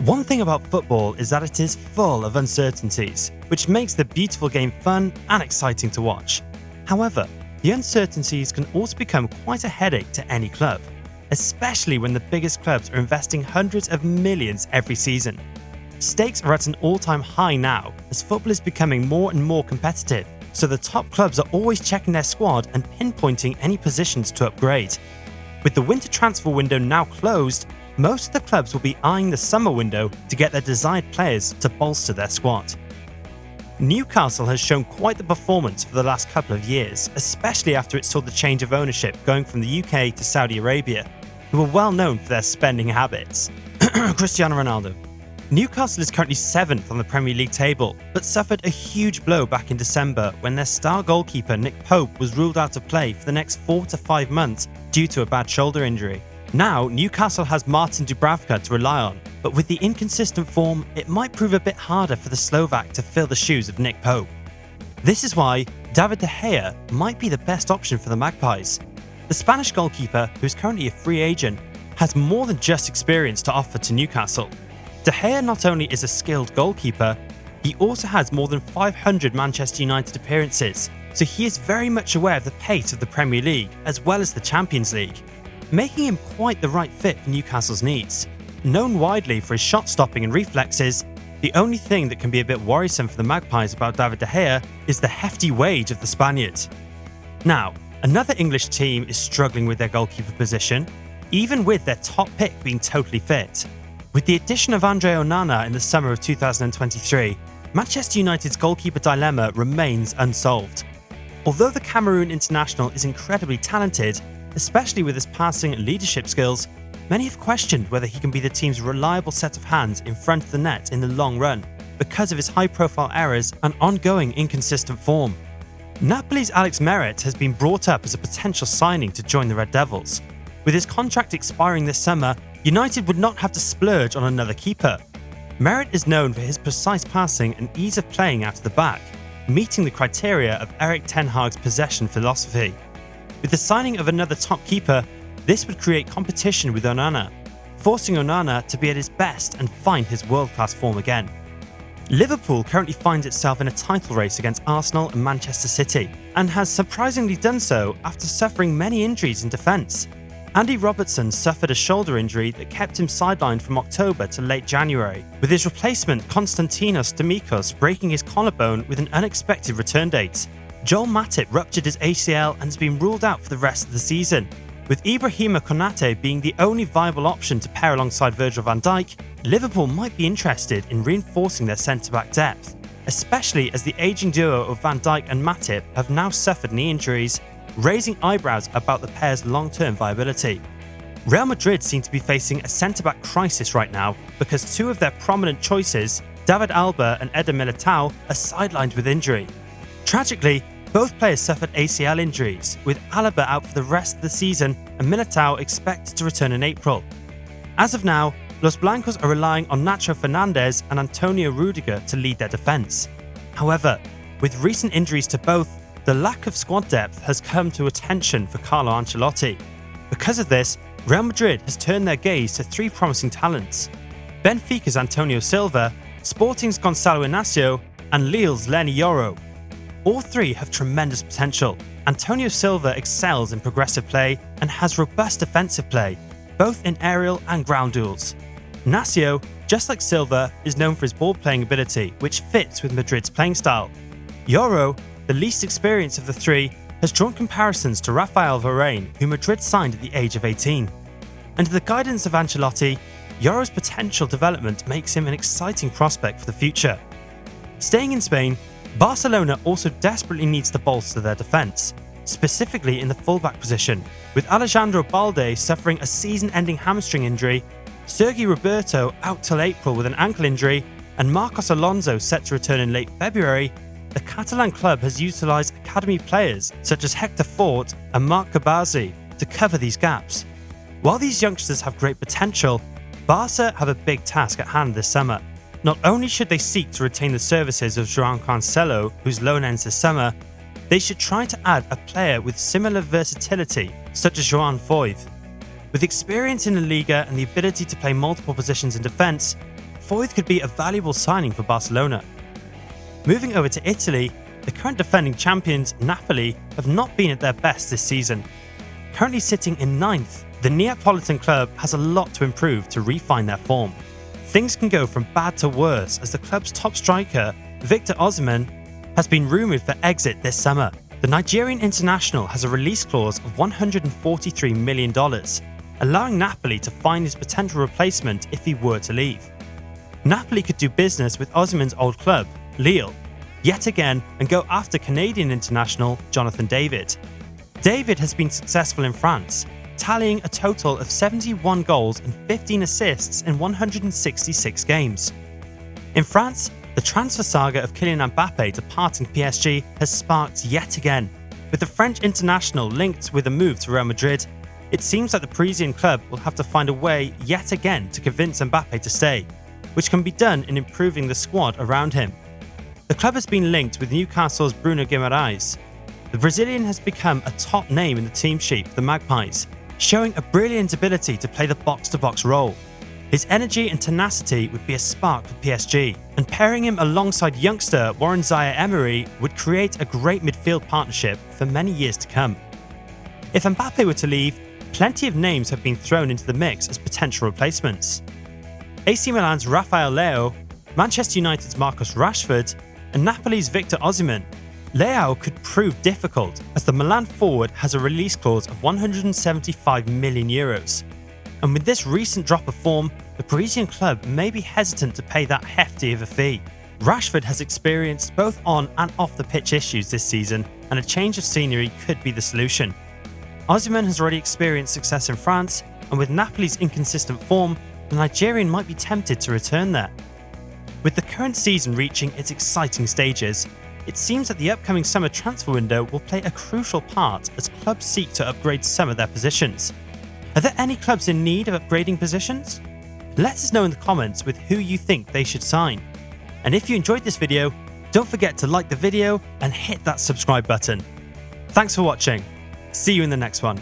One thing about football is that it is full of uncertainties, which makes the beautiful game fun and exciting to watch. However, the uncertainties can also become quite a headache to any club, especially when the biggest clubs are investing hundreds of millions every season. Stakes are at an all-time high now, as football is becoming more and more competitive, so the top clubs are always checking their squad and pinpointing any positions to upgrade. With the winter transfer window now closed, most of the clubs will be eyeing the summer window to get their desired players to bolster their squad. Newcastle has shown quite the performance for the last couple of years, especially after it saw the change of ownership going from the UK to Saudi Arabia, who are well known for their spending habits. Cristiano Ronaldo. Newcastle is currently 7th on the Premier League table, but suffered a huge blow back in December when their star goalkeeper Nick Pope was ruled out of play for the next 4 to 5 months due to a bad shoulder injury. Now, Newcastle has Martin Dubravka to rely on, but with the inconsistent form, it might prove a bit harder for the Slovak to fill the shoes of Nick Pope. This is why David De Gea might be the best option for the Magpies. The Spanish goalkeeper, who is currently a free agent, has more than just experience to offer to Newcastle. De Gea not only is a skilled goalkeeper, he also has more than 500 Manchester United appearances, so he is very much aware of the pace of the Premier League as well as the Champions League, making him quite the right fit for Newcastle's needs. Known widely for his shot stopping and reflexes, the only thing that can be a bit worrisome for the Magpies about David De Gea is the hefty wage of the Spaniard. Now, another English team is struggling with their goalkeeper position, even with their top pick being totally fit. With the addition of Andre Onana in the summer of 2023, Manchester United's goalkeeper dilemma remains unsolved. Although the Cameroon international is incredibly talented, especially with his passing and leadership skills, many have questioned whether he can be the team's reliable set of hands in front of the net in the long run because of his high-profile errors and ongoing inconsistent form. Napoli's Alex Meret has been brought up as a potential signing to join the Red Devils. With his contract expiring this summer, United would not have to splurge on another keeper. Meret is known for his precise passing and ease of playing out of the back, meeting the criteria of Erik ten Hag's possession philosophy. With the signing of another top keeper, this would create competition with Onana, forcing Onana to be at his best and find his world-class form again. Liverpool currently finds itself in a title race against Arsenal and Manchester City, and has surprisingly done so after suffering many injuries in defence. Andy Robertson suffered a shoulder injury that kept him sidelined from October to late January, with his replacement Konstantinos Stamikos breaking his collarbone with an unexpected return date. Joel Matip ruptured his ACL and has been ruled out for the rest of the season. With Ibrahima Konate being the only viable option to pair alongside Virgil van Dijk, Liverpool might be interested in reinforcing their centre-back depth, especially as the ageing duo of Van Dijk and Matip have now suffered knee injuries, raising eyebrows about the pair's long-term viability. Real Madrid seem to be facing a centre-back crisis right now because two of their prominent choices, David Alba and Eder Militao, are sidelined with injury. Tragically, both players suffered ACL injuries, with Alaba out for the rest of the season and Militao expected to return in April. As of now, Los Blancos are relying on Nacho Fernandez and Antonio Rudiger to lead their defence. However, with recent injuries to both, the lack of squad depth has come to attention for Carlo Ancelotti. Because of this, Real Madrid has turned their gaze to three promising talents: Benfica's Antonio Silva, Sporting's Gonçalo Inácio, and Lille's Leny Yoro. All three have tremendous potential. Antonio Silva excels in progressive play and has robust defensive play, both in aerial and ground duels. Inácio, just like Silva, is known for his ball-playing ability, which fits with Madrid's playing style. Yoro, the least experienced of the three, has drawn comparisons to Rafael Varane, who Madrid signed at the age of 18. Under the guidance of Ancelotti, Yoro's potential development makes him an exciting prospect for the future. Staying in Spain, Barcelona also desperately needs to bolster their defence, specifically in the fullback position, with Alejandro Balde suffering a season-ending hamstring injury, Sergi Roberto out till April with an ankle injury, and Marcos Alonso set to return in late February. The Catalan club has utilised academy players such as Hector Fort and Marc Cabazi to cover these gaps. While these youngsters have great potential, Barca have a big task at hand this summer. Not only should they seek to retain the services of João Cancelo, whose loan ends this summer, they should try to add a player with similar versatility, such as João Foyth. With experience in the Liga and the ability to play multiple positions in defence, Foyth could be a valuable signing for Barcelona. Moving over to Italy, the current defending champions Napoli have not been at their best this season. Currently sitting in 9th, the Neapolitan club has a lot to improve to refine their form. Things can go from bad to worse as the club's top striker, Victor Osimhen, has been rumoured for exit this summer. The Nigerian international has a release clause of $143 million, allowing Napoli to find his potential replacement if he were to leave. Napoli could do business with Osimhen's old club, Lille, yet again and go after Canadian international Jonathan David. David has been successful in France, tallying a total of 71 goals and 15 assists in 166 games. In France, the transfer saga of Kylian Mbappe departing PSG has sparked yet again. With the French international linked with a move to Real Madrid, it seems like the Parisian club will have to find a way yet again to convince Mbappe to stay, which can be done in improving the squad around him. The club has been linked with Newcastle's Bruno Guimaraes. The Brazilian has become a top name in the team sheet for the Magpies, showing a brilliant ability to play the box-to-box role. His energy and tenacity would be a spark for PSG, and pairing him alongside youngster Warren Zaïre-Emery would create a great midfield partnership for many years to come. If Mbappe were to leave, plenty of names have been thrown into the mix as potential replacements. AC Milan's Rafael Leao, Manchester United's Marcus Rashford, and Napoli's Victor Osimhen. Leao could prove difficult as the Milan forward has a release clause of €175 million. And with this recent drop of form, the Parisian club may be hesitant to pay that hefty of a fee. Rashford has experienced both on and off the pitch issues this season, and a change of scenery could be the solution. Osimhen has already experienced success in France, and with Napoli's inconsistent form, the Nigerian might be tempted to return there. With the current season reaching its exciting stages, it seems that the upcoming summer transfer window will play a crucial part as clubs seek to upgrade some of their positions. Are there any clubs in need of upgrading positions? Let us know in the comments with who you think they should sign. And if you enjoyed this video, don't forget to like the video and hit that subscribe button. Thanks for watching. See you in the next one.